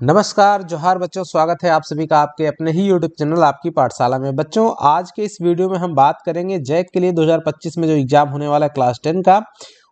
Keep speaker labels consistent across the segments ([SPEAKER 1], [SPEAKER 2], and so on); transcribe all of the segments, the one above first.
[SPEAKER 1] नमस्कार जोहार बच्चों, स्वागत है आप सभी का आपके अपने ही यूट्यूब चैनल आपकी पाठशाला में। बच्चों आज के इस वीडियो में हम बात करेंगे जैक के लिए 2025 में जो एग्जाम होने वाला है क्लास 10 का,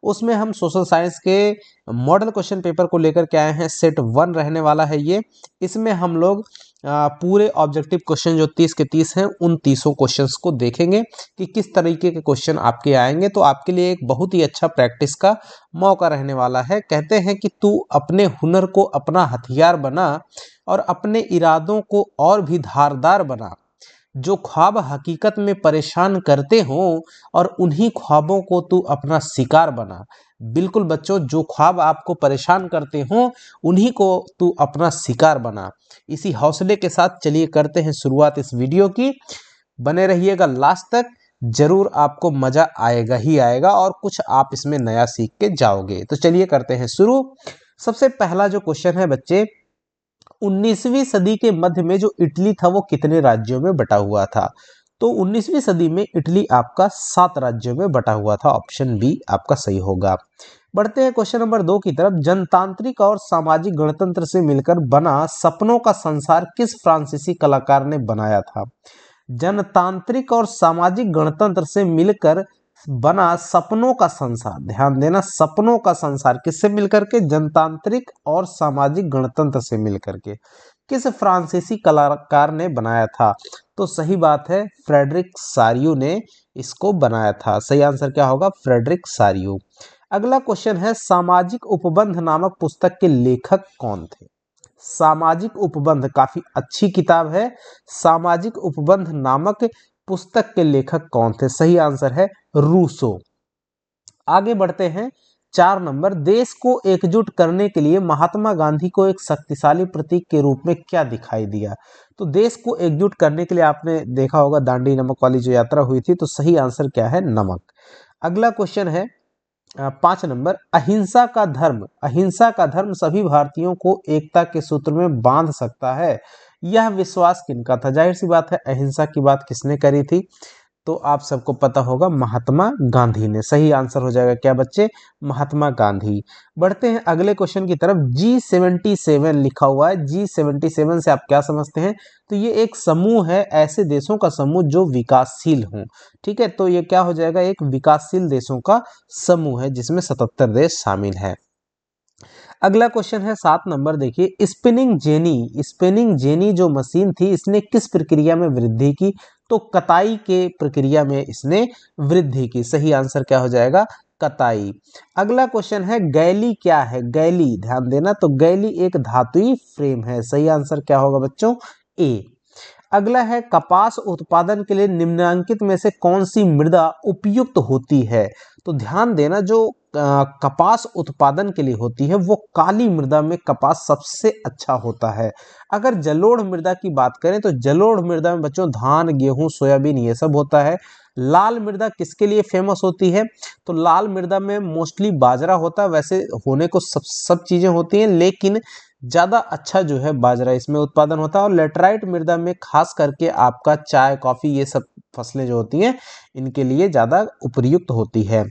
[SPEAKER 1] उसमें हम सोशल साइंस के मॉडल क्वेश्चन पेपर को लेकर के आए हैं। सेट 1 रहने वाला है ये। इसमें हम लोग पूरे ऑब्जेक्टिव क्वेश्चन जो 30 के 30 हैं उन 30 क्वेश्चंस को देखेंगे कि किस तरीके के क्वेश्चन आपके आएंगे। तो आपके लिए एक बहुत ही अच्छा प्रैक्टिस का मौका रहने वाला है। कहते हैं कि तू अपने हुनर को अपना हथियार बना और अपने इरादों को और भी धारदार बना। जो ख्वाब हकीकत में परेशान करते हो और उन्हीं ख्वाबों को तू अपना शिकार बना। बिल्कुल बच्चों, जो ख्वाब आपको परेशान करते हो उन्हीं को तू अपना शिकार बना। इसी हौसले के साथ चलिए करते हैं शुरुआत इस वीडियो की। बने रहिएगा लास्ट तक, जरूर आपको मजा आएगा ही आएगा और कुछ आप इसमें नया सीख के जाओगे। तो चलिए करते हैं शुरू। सबसे पहला जो क्वेश्चन है बच्चे, 19वीं सदी के मध्य में जो इटली था वो कितने राज्यों में बटा हुआ था? तो 19वीं सदी में इटली आपका 7 राज्यों में बटा हुआ था। ऑप्शन बी आपका सही होगा। बढ़ते हैं क्वेश्चन नंबर 2 की तरफ। जनतांत्रिक और सामाजिक गणतंत्र से मिलकर बना सपनों का संसार किस फ्रांसीसी कलाकार ने बनाया था? जनतांत्रिक और सामाजिक गणतंत्र से मिलकर बना सपनों का संसार, ध्यान देना, सपनों का संसार किससे मिलकर के? जनतांत्रिक और सामाजिक गणतंत्र से मिलकर के। किस फ्रांसीसी कलाकार ने बनाया था? तो सही बात है, फ्रेडरिक सारियू ने इसको बनाया था। सही आंसर क्या होगा? फ्रेडरिक सारियू। अगला क्वेश्चन है, सामाजिक उपबंध नामक पुस्तक के लेखक कौन थे? सामाजिक उपबंध काफी अच्छी किताब है। सामाजिक उपबंध नामक पुस्तक के लेखक कौन थे? सही आंसर है रूसो। आगे बढ़ते हैं 4 नंबर। देश को एकजुट करने के लिए महात्मा गांधी को एक शक्तिशाली प्रतीक के रूप में क्या दिखाई दिया? तो देश को एकजुट करने के लिए आपने देखा होगा दांडी नमक वाली जो यात्रा हुई थी। तो सही आंसर क्या है? नमक। अगला क्वेश्चन है 5 नंबर। अहिंसा का धर्म, अहिंसा का धर्म सभी भारतीयों को एकता के सूत्र में बांध सकता है, यह विश्वास किनका था? जाहिर सी बात है, अहिंसा की बात किसने करी थी? तो आप सबको पता होगा, महात्मा गांधी ने। सही आंसर हो जाएगा क्या बच्चे? महात्मा गांधी। बढ़ते हैं अगले क्वेश्चन की तरफ। G77 लिखा हुआ है। G77 से आप क्या समझते हैं? तो ये एक समूह है, ऐसे देशों का समूह जो विकासशील हों। ठीक है, तो ये क्या हो जाएगा? एक विकासशील देशों का समूह है जिसमें 77 देश शामिल है। अगला क्वेश्चन है 7 नंबर। देखिए, स्पिनिंग जेनी जो मशीन थी इसने किस प्रक्रिया में वृद्धि की? तो कताई के प्रक्रिया में इसने वृद्धि की। सही आंसर क्या हो जाएगा? कताई। अगला क्वेश्चन है, गैली क्या है? गैली, ध्यान देना, तो गैली एक धातुई फ्रेम है। सही आंसर क्या होगा बच्चों? ए। अगला है, कपास उत्पादन के लिए निम्नलिखित में से कौन सी मृदा उपयुक्त होती है? तो ध्यान देना, जो कपास उत्पादन के लिए होती है वो काली मृदा में कपास सबसे अच्छा होता है। अगर जलोढ़ मृदा की बात करें तो जलोढ़ मृदा में बच्चों धान, गेहूं, सोयाबीन ये सब होता है। लाल मृदा किसके लिए फेमस होती है? तो लाल मृदा में मोस्टली बाजरा होता है। वैसे होने को सब चीजें होती हैं, लेकिन ज्यादा अच्छा जो है बाजरा इसमें उत्पादन होता है। और लेटराइट मृदा में खास करके आपका चाय, कॉफी ये सब फसलें जो होती हैं इनके लिए ज्यादा उपयुक्त होती है।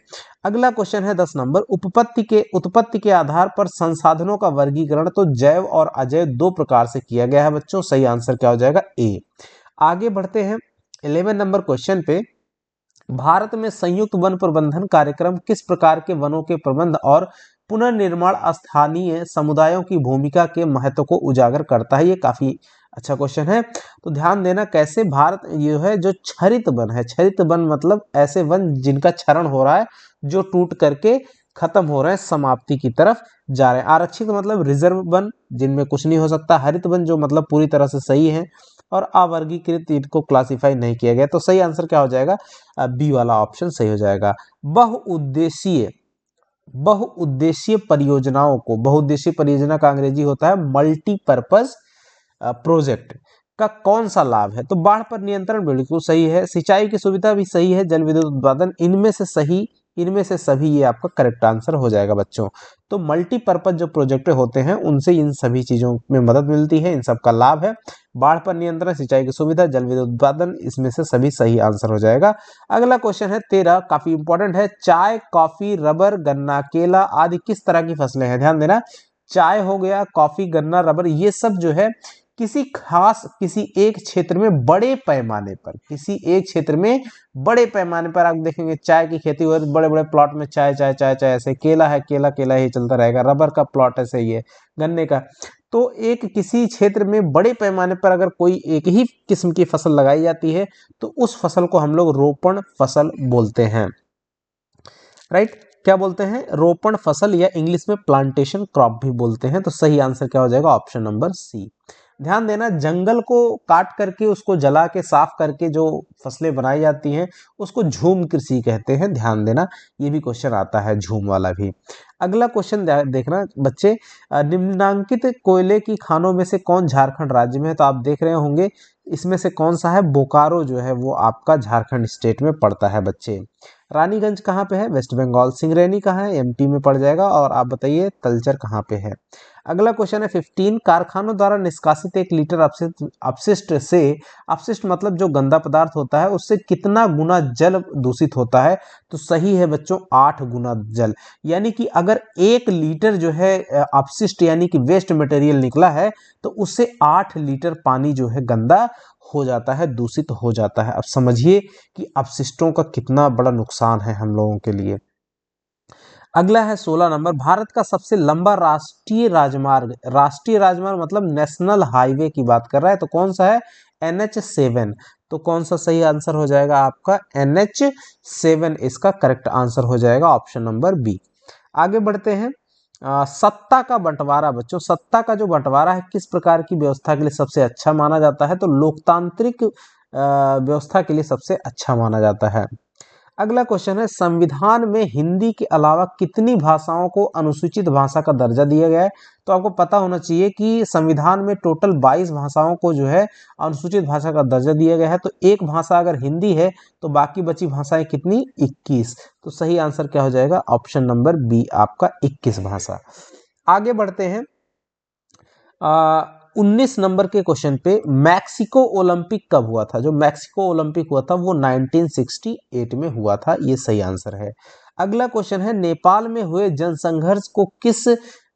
[SPEAKER 1] अगला क्वेश्चन है 10 नंबर। उत्पत्ति के आधार पर संसाधनों का वर्गीकरण तो जैव और अजैव 2 प्रकार से किया गया है बच्चों। सही आंसर क्या हो जाएगा? ए। आगे बढ़ते हैं 11 नंबर क्वेश्चन पे। भारत में संयुक्त वन प्रबंधन कार्यक्रम किस प्रकार के वनों के प्रबंध और पुनर्निर्माण स्थानीय समुदायों की भूमिका के महत्व को उजागर करता है? ये काफी अच्छा क्वेश्चन है। तो ध्यान देना, कैसे भारत ये है जो क्षरित वन है। क्षरित वन मतलब ऐसे वन जिनका क्षरण हो रहा है, जो टूट करके खत्म हो रहे हैं, समाप्ति की तरफ जा रहे हैं। आरक्षित मतलब रिजर्व वन जिनमें कुछ नहीं हो सकता। हरित वन जो मतलब पूरी तरह से सही है। और अवर्गीकृत इनको क्लासिफाई नहीं किया गया। तो सही आंसर क्या हो जाएगा? बी वाला ऑप्शन सही हो जाएगा। बहुउद्देशीय परियोजनाओं को, बहुउद्देशीय परियोजना का अंग्रेजी होता है मल्टीपर्पज प्रोजेक्ट, का कौन सा लाभ है? तो बाढ़ पर नियंत्रण बिल्कुल सही है। सिंचाई की सुविधा भी सही है। जल विद्युत उत्पादन, इनमें से सभी ये आपका करेक्ट आंसर हो जाएगा बच्चों। तो मल्टीपर्पज जो प्रोजेक्ट होते हैं उनसे इन सभी चीजों में मदद मिलती है, इन सब का लाभ है। बाढ़ पर नियंत्रण, सिंचाई की सुविधा, जल विद्युत उत्पादन, इसमें से सभी सही आंसर हो जाएगा। अगला क्वेश्चन है 13, काफी इंपॉर्टेंट है। चाय, कॉफी, रबर, गन्ना, केला आदि किस तरह की फसलें हैं? ध्यान देना, चाय हो गया, कॉफी, गन्ना, रबर, ये सब जो है किसी खास किसी एक क्षेत्र में बड़े पैमाने पर, किसी एक क्षेत्र में बड़े पैमाने पर आप देखेंगे चाय की खेती हो रही है, बड़े बड़े प्लॉट में चाय चाय चाय चाय, ऐसे केला है केला केला ही चलता रहेगा, रबर का प्लॉट ऐसे ही है, गन्ने का। तो एक किसी क्षेत्र में बड़े पैमाने पर अगर कोई एक ही किस्म की फसल लगाई जाती है तो उस फसल को हम लोग रोपण फसल बोलते हैं, राइट। क्या बोलते हैं? रोपण फसल, या इंग्लिश में प्लांटेशन क्रॉप भी बोलते हैं। तो सही आंसर क्या हो जाएगा? Option number C. ध्यान देना, जंगल को काट करके उसको जला के साफ करके जो फसलें बनाई जाती हैं उसको झूम कृषि कहते हैं। ध्यान देना, ये भी क्वेश्चन आता है झूम वाला भी। अगला क्वेश्चन देखना बच्चे, निम्नांकित कोयले की खानों में से कौन झारखंड राज्य में है? तो आप देख रहे होंगे इसमें से कौन सा है? बोकारो जो है वो आपका झारखंड स्टेट में पड़ता है बच्चे। रानीगंज कहाँ पे है? वेस्ट बंगाल। सिंगरैनी कहाँ है? एमपी में पड़ जाएगा। और आप बताइए तलचर कहाँ पे है? अगला क्वेश्चन है 15, कारखानों द्वारा निष्कासित 1 लीटर अपशिष्ट से, अपशिष्ट मतलब जो गंदा पदार्थ होता है, उससे कितना गुना जल दूषित होता है? तो सही है बच्चों, 8 गुना जल। यानी कि अगर 1 लीटर जो है अपशिष्ट यानी कि वेस्ट मटेरियल निकला है तो उससे 8 लीटर पानी जो है गंदा हो जाता है, दूषित हो जाता है। अब समझिए कि अपशिष्टों का कितना बड़ा नुकसान है हम लोगों के लिए। अगला है 16 नंबर, भारत का सबसे लंबा राष्ट्रीय राजमार्ग, राष्ट्रीय राजमार्ग मतलब नेशनल हाईवे की बात कर रहा है, तो कौन सा है? NH7। तो कौन सा सही आंसर हो जाएगा आपका? NH7 इसका करेक्ट आंसर हो जाएगा, ऑप्शन नंबर बी। आगे बढ़ते हैं। सत्ता का बंटवारा बच्चों, सत्ता का जो बंटवारा है किस प्रकार की व्यवस्था के लिए सबसे अच्छा माना जाता है? तो लोकतांत्रिक व्यवस्था के लिए सबसे अच्छा माना जाता है। अगला क्वेश्चन है, संविधान में हिंदी के अलावा कितनी भाषाओं को अनुसूचित भाषा का दर्जा दिया गया है? तो आपको पता होना चाहिए कि संविधान में टोटल 22 भाषाओं को जो है अनुसूचित भाषा का दर्जा दिया गया है। तो एक भाषा अगर हिंदी है तो बाकी बची भाषाएं कितनी? 21। तो सही आंसर क्या हो जाएगा? ऑप्शन नंबर बी आपका 21 भाषा। आगे बढ़ते हैं। 19 नंबर के क्वेश्चन पे, मैक्सिको ओलंपिक कब हुआ था? जो मैक्सिको ओलंपिक हुआ था वो 1968 में हुआ था, ये सही आंसर है। अगला क्वेश्चन है, नेपाल में हुए जनसंघर्ष को किस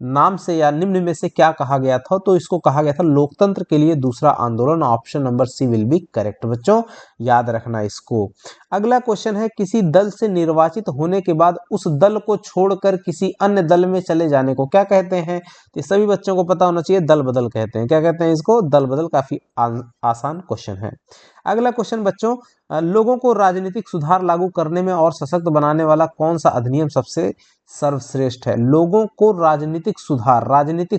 [SPEAKER 1] नाम से या निम्न में से क्या कहा गया था? तो इसको कहा गया था लोकतंत्र के लिए दूसरा आंदोलन। Option number C will be correct बच्चों, याद रखना इसको। अगला क्वेश्चन है, किसी दल से निर्वाचित होने के बाद उस दल को छोड़कर किसी अन्य दल में चले जाने को क्या कहते हैं? तो सभी बच्चों को पता होना चाहिए, दल बदल कहते हैं। क्या कहते हैं इसको? दल बदल। काफी आसान क्वेश्चन है। अगला क्वेश्चन बच्चों, लोगों को राजनीतिक सुधार लागू करने में और सशक्त बनाने वाला कौन सा अधिनियम सबसे सर्वश्रेष्ठ है? लोगों को राजनीतिक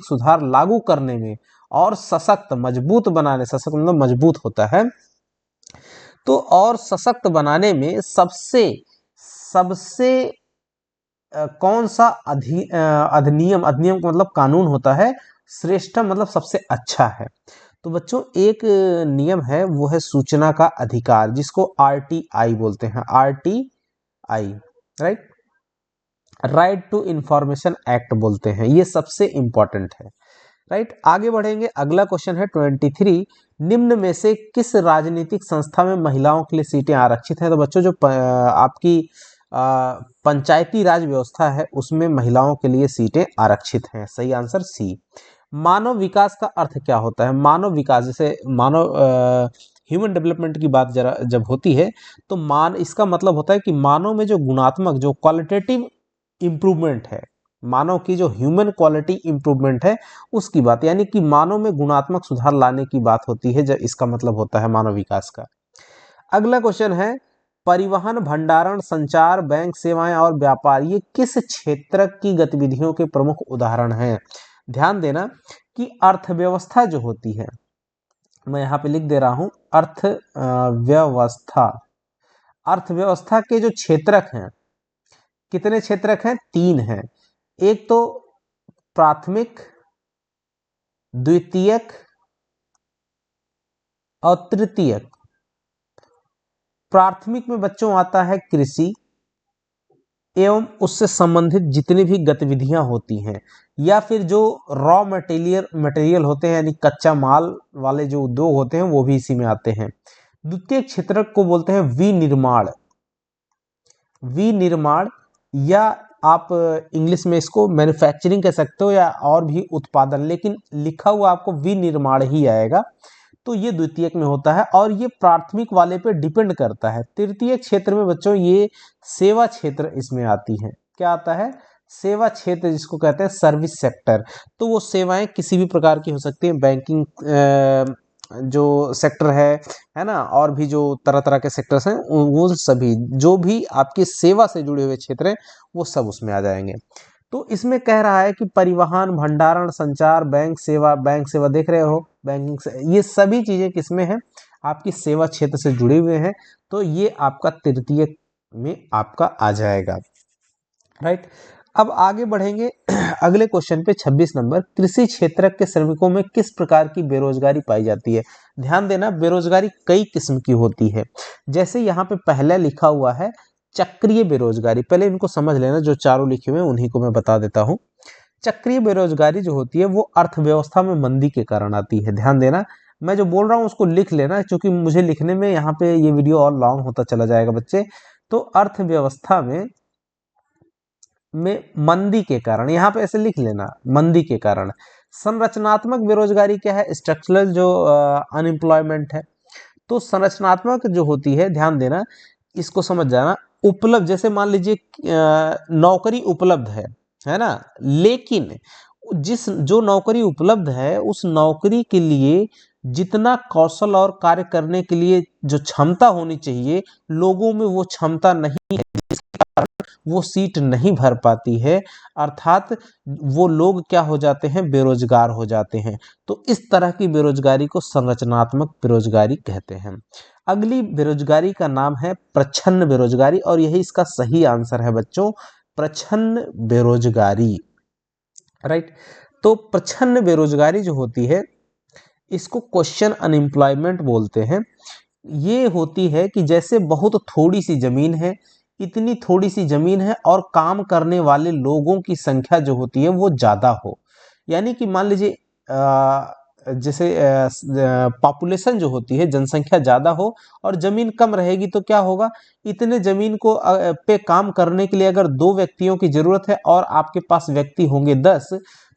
[SPEAKER 1] सुधार लागू करने में और सशक्त, मजबूत बनाने, सशक्त मतलब मजबूत होता है, तो और सशक्त बनाने में सबसे सबसे कौन सा अधिनियम, अधिनियम का मतलब कानून होता है, श्रेष्ठ मतलब सबसे अच्छा है। तो बच्चों एक नियम है वो है सूचना का अधिकार, जिसको RTI बोलते हैं, RTI, right, right to information act बोलते हैं, ये सबसे इंपॉर्टेंट है, राइट। आगे बढ़ेंगे। अगला क्वेश्चन है 23, निम्न में से किस राजनीतिक संस्था में महिलाओं के लिए सीटें आरक्षित हैं? तो बच्चों जो आपकी पंचायती राज व्यवस्था है उसमें महिलाओं के लिए सीटें आरक्षित हैं। सही आंसर सी। मानव विकास का अर्थ क्या होता है? मानव विकास, जैसे मानव ह्यूमन डेवलपमेंट की बात जरा जब होती है तो इसका मतलब होता है कि मानव में जो गुणात्मक, जो क्वालिटेटिव इम्प्रूवमेंट है, मानव की जो ह्यूमन क्वालिटी इम्प्रूवमेंट है उसकी बात, यानी कि मानव में गुणात्मक सुधार लाने की बात होती है, जब इसका मतलब होता है मानव विकास का। अगला क्वेश्चन है, परिवहन, भंडारण, संचार, बैंक सेवाएं और व्यापार, ये किस क्षेत्र की गतिविधियों के प्रमुख उदाहरण हैं? ध्यान देना कि अर्थव्यवस्था जो होती है, मैं यहाँ पे लिख दे रहा हूं, अर्थव्यवस्था, अर्थव्यवस्था के जो क्षेत्रक हैं, कितने क्षेत्रक हैं? 3 हैं। एक तो प्राथमिक, द्वितीयक और तृतीयक। प्राथमिक में बच्चों आता है कृषि एवं उससे संबंधित जितनी भी गतिविधियां होती हैं, या फिर जो रॉ मटेरियल होते हैं, यानी कच्चा माल वाले जो उद्योग होते हैं वो भी इसी में आते हैं। द्वितीय क्षेत्र को बोलते हैं विनिर्माण, विनिर्माण, या आप इंग्लिश में इसको मैन्युफैक्चरिंग कह सकते हो या और भी उत्पादन, लेकिन लिखा हुआ आपको विनिर्माण ही आएगा। तो ये द्वितीयक में होता है और ये प्राथमिक वाले पे डिपेंड करता है। तृतीय क्षेत्र में बच्चों ये सेवा क्षेत्र इसमें आती है। क्या आता है? सेवा क्षेत्र, जिसको कहते हैं सर्विस सेक्टर। तो वो सेवाएं किसी भी प्रकार की हो सकती हैं, बैंकिंग जो सेक्टर है ना, और भी जो तरह तरह के सेक्टर्स हैं वो सभी जो भी आपकी सेवा से जुड़े हुए क्षेत्र हैं वो सब उसमें आ जाएंगे। तो इसमें कह रहा है कि परिवहन, भंडारण, संचार, बैंक सेवा देख रहे हो, बैंकिंग से, ये सभी चीजें किसमें है? आपकी सेवा क्षेत्र से जुड़े हुए हैं। तो ये आपका तृतीय में आपका आ जाएगा, राइट। अब आगे बढ़ेंगे अगले क्वेश्चन पे 26 नंबर, कृषि क्षेत्र के श्रमिकों में किस प्रकार की बेरोजगारी पाई जाती है? ध्यान देना, बेरोजगारी कई किस्म की होती है। जैसे यहाँ पे पहले लिखा हुआ है चक्रीय बेरोजगारी, पहले इनको समझ लेना, जो चारों लिखे हुए हैं उन्हीं को मैं बता देता हूँ। चक्रीय बेरोजगारी जो होती है वो अर्थव्यवस्था में मंदी के कारण आती है। ध्यान देना, मैं जो बोल रहा हूँ उसको लिख लेना, क्योंकि मुझे लिखने में यहाँ पे ये वीडियो और लॉन्ग होता चला जाएगा बच्चे। तो अर्थव्यवस्था में मंदी के कारण, यहाँ पे ऐसे लिख लेना, मंदी के कारण। संरचनात्मक बेरोजगारी क्या है? स्ट्रक्चरल जो अनएम्प्लॉयमेंट है। तो संरचनात्मक जो होती है, ध्यान देना, इसको समझ जाना, उपलब्ध, जैसे मान लीजिए नौकरी उपलब्ध है ना, लेकिन जो नौकरी उपलब्ध है उस नौकरी के लिए जितना कौशल और कार्य करने के लिए जो क्षमता होनी चाहिए, लोगों में वो क्षमता नहीं है, वो सीट नहीं भर पाती है, अर्थात वो लोग क्या हो जाते हैं? बेरोजगार हो जाते हैं। तो इस तरह की बेरोजगारी को संरचनात्मक बेरोजगारी कहते हैं। अगली बेरोजगारी का नाम है प्रच्छन्न बेरोजगारी, और यही इसका सही आंसर है बच्चों, प्रच्छन्न बेरोजगारी, राइट। तो प्रच्छन्न बेरोजगारी जो होती है इसको क्वेश्चन अनएम्प्लॉयमेंट बोलते हैं। ये होती है कि जैसे बहुत थोड़ी सी जमीन है, इतनी थोड़ी सी जमीन है और काम करने वाले लोगों की संख्या जो होती है वो ज्यादा हो। यानी कि मान लीजिए जैसे पॉपुलेशन जो होती है, जनसंख्या ज्यादा हो और जमीन कम रहेगी, तो क्या होगा? इतने जमीन को पे काम करने के लिए अगर 2 व्यक्तियों की जरूरत है और आपके पास व्यक्ति होंगे 10,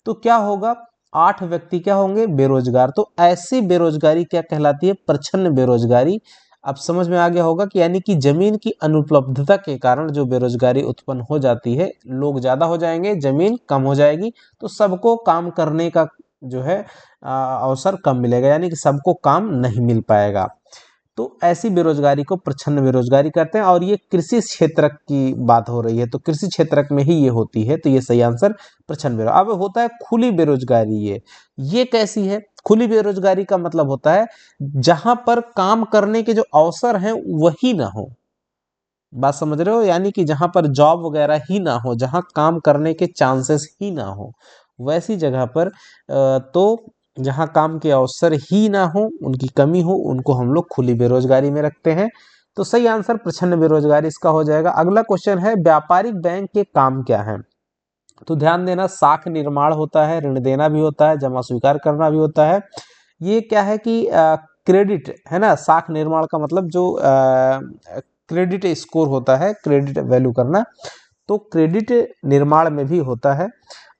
[SPEAKER 1] तो क्या होगा? 8 व्यक्ति क्या होंगे? बेरोजगार। तो ऐसी बेरोजगारी क्या कहलाती है? प्रच्छन्न बेरोजगारी। अब समझ में आ गया होगा कि यानी कि जमीन की अनुपलब्धता के कारण जो बेरोजगारी उत्पन्न हो जाती है, लोग ज्यादा हो जाएंगे, जमीन कम हो जाएगी, तो सबको काम करने का जो है अवसर कम मिलेगा, यानी कि सबको काम नहीं मिल पाएगा। तो ऐसी बेरोजगारी को प्रच्छन्न बेरोजगारी कहते हैं, और ये कृषि क्षेत्र की बात हो रही है, तो कृषि क्षेत्र में ही ये होती है। तो ये सही आंसर प्रच्छन्न बेरोजगारी। अब होता है खुली बेरोजगारी। ये कैसी है? खुली बेरोजगारी का मतलब होता है जहां पर काम करने के जो अवसर हैं वही ना हो। बात समझ रहे हो? यानी कि जहां पर जॉब वगैरह ही ना हो, जहां काम करने के चांसेस ही ना हो, वैसी जगह पर तो जहां काम के अवसर ही ना हो, उनकी कमी हो, उनको हम लोग खुली बेरोजगारी में रखते हैं। तो सही आंसर प्रच्छन्न बेरोजगारी इसका हो जाएगा। अगला क्वेश्चन है व्यापारिक बैंक के काम क्या है? तो ध्यान देना, साख निर्माण होता है, ऋण देना भी होता है, जमा स्वीकार करना भी होता है। ये क्या है कि क्रेडिट है ना, साख निर्माण का मतलब जो क्रेडिट स्कोर होता है, क्रेडिट वैल्यू करना, तो क्रेडिट निर्माण में भी होता है।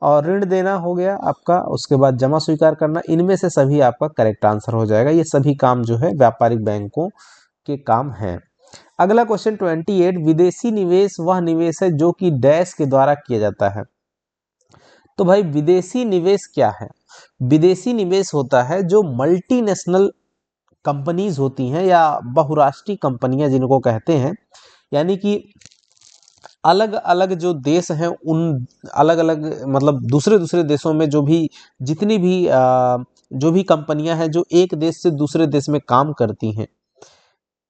[SPEAKER 1] और ऋण देना हो गया आपका, उसके बाद जमा स्वीकार करना, इनमें से सभी आपका करेक्ट आंसर हो जाएगा। ये सभी काम जो है व्यापारिक बैंकों के काम हैं। अगला क्वेश्चन 28, विदेशी निवेश वह निवेश है जो कि डैश के द्वारा किया जाता है। तो भाई विदेशी निवेश क्या है? विदेशी निवेश होता है जो मल्टीनेशनल कंपनीज होती हैं या बहुराष्ट्रीय कंपनियां जिनको कहते हैं, यानी कि अलग अलग जो देश हैं उन अलग अलग मतलब दूसरे दूसरे देशों में जो भी जितनी भी जो भी कंपनियां हैं जो एक देश से दूसरे देश में काम करती हैं,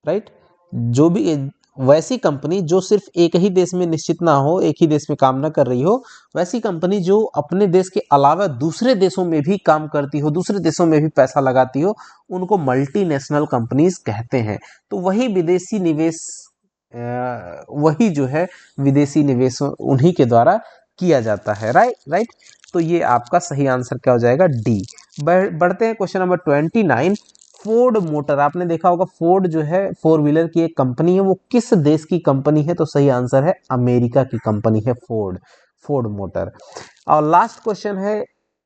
[SPEAKER 1] राइट, जो भी वैसी कंपनी जो सिर्फ एक ही देश में निश्चित ना हो, एक ही देश में काम ना कर रही हो, वैसी कंपनी जो अपने देश के अलावा दूसरे देशों में भी काम करती हो, दूसरे देशों में भी पैसा लगाती हो, उनको मल्टीनेशनल कंपनीज कहते हैं। तो वही विदेशी निवेश वही जो है विदेशी निवेश उन्हीं के द्वारा किया जाता है, राइट। तो ये आपका सही आंसर क्या हो जाएगा? डी। बढ़ते हैं क्वेश्चन नंबर 29, फोर्ड मोटर, आपने देखा होगा फोर्ड जो है 4 व्हीलर की एक कंपनी है, वो किस देश की कंपनी है? तो सही आंसर है अमेरिका की कंपनी है फोर्ड, फोर्ड मोटर। और लास्ट क्वेश्चन है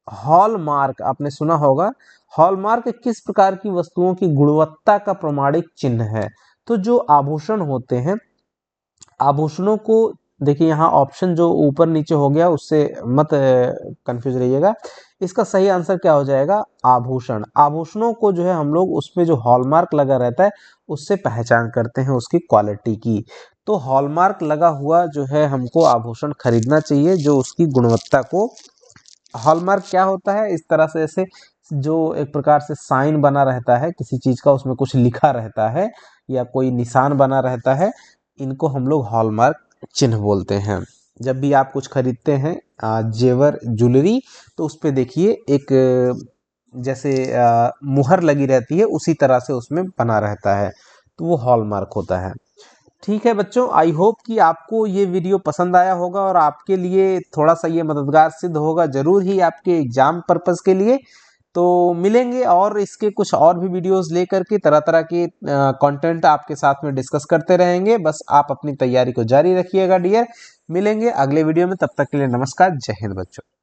[SPEAKER 1] हॉलमार्क, आपने सुना होगा हॉलमार्क किस प्रकार की वस्तुओं की गुणवत्ता का प्रमाणिक चिन्ह है? तो जो आभूषण होते हैं, आभूषणों को देखिए, यहाँ ऑप्शन जो ऊपर नीचे हो गया उससे मत कंफ्यूज रहिएगा। इसका सही आंसर क्या हो जाएगा? आभूषण। आभूषणों को जो है हम लोग उसमें जो हॉलमार्क लगा रहता है उससे पहचान करते हैं उसकी क्वालिटी की। तो हॉलमार्क लगा हुआ जो है हमको आभूषण खरीदना चाहिए जो उसकी गुणवत्ता को, हॉलमार्क क्या होता है? इस तरह से ऐसे जो एक प्रकार से साइन बना रहता है किसी चीज का, उसमें कुछ लिखा रहता है या कोई निशान बना रहता है, इनको हम लोग हॉलमार्क चिन्ह बोलते हैं। जब भी आप कुछ खरीदते हैं जेवर ज्वेलरी, तो उस पे देखिए एक जैसे मुहर लगी रहती है, उसी तरह से उसमें बना रहता है, तो वो हॉलमार्क होता है। ठीक है बच्चों, आई होप कि आपको ये वीडियो पसंद आया होगा और आपके लिए थोड़ा सा ये मददगार सिद्ध होगा जरूर ही आपके एग्जाम पर्पस के लिए। तो मिलेंगे और इसके कुछ और भी वीडियोस लेकर के तरह तरह के कंटेंट आपके साथ में डिस्कस करते रहेंगे। बस आप अपनी तैयारी को जारी रखिएगा डियर। मिलेंगे अगले वीडियो में, तब तक के लिए नमस्कार, जय हिंद बच्चों।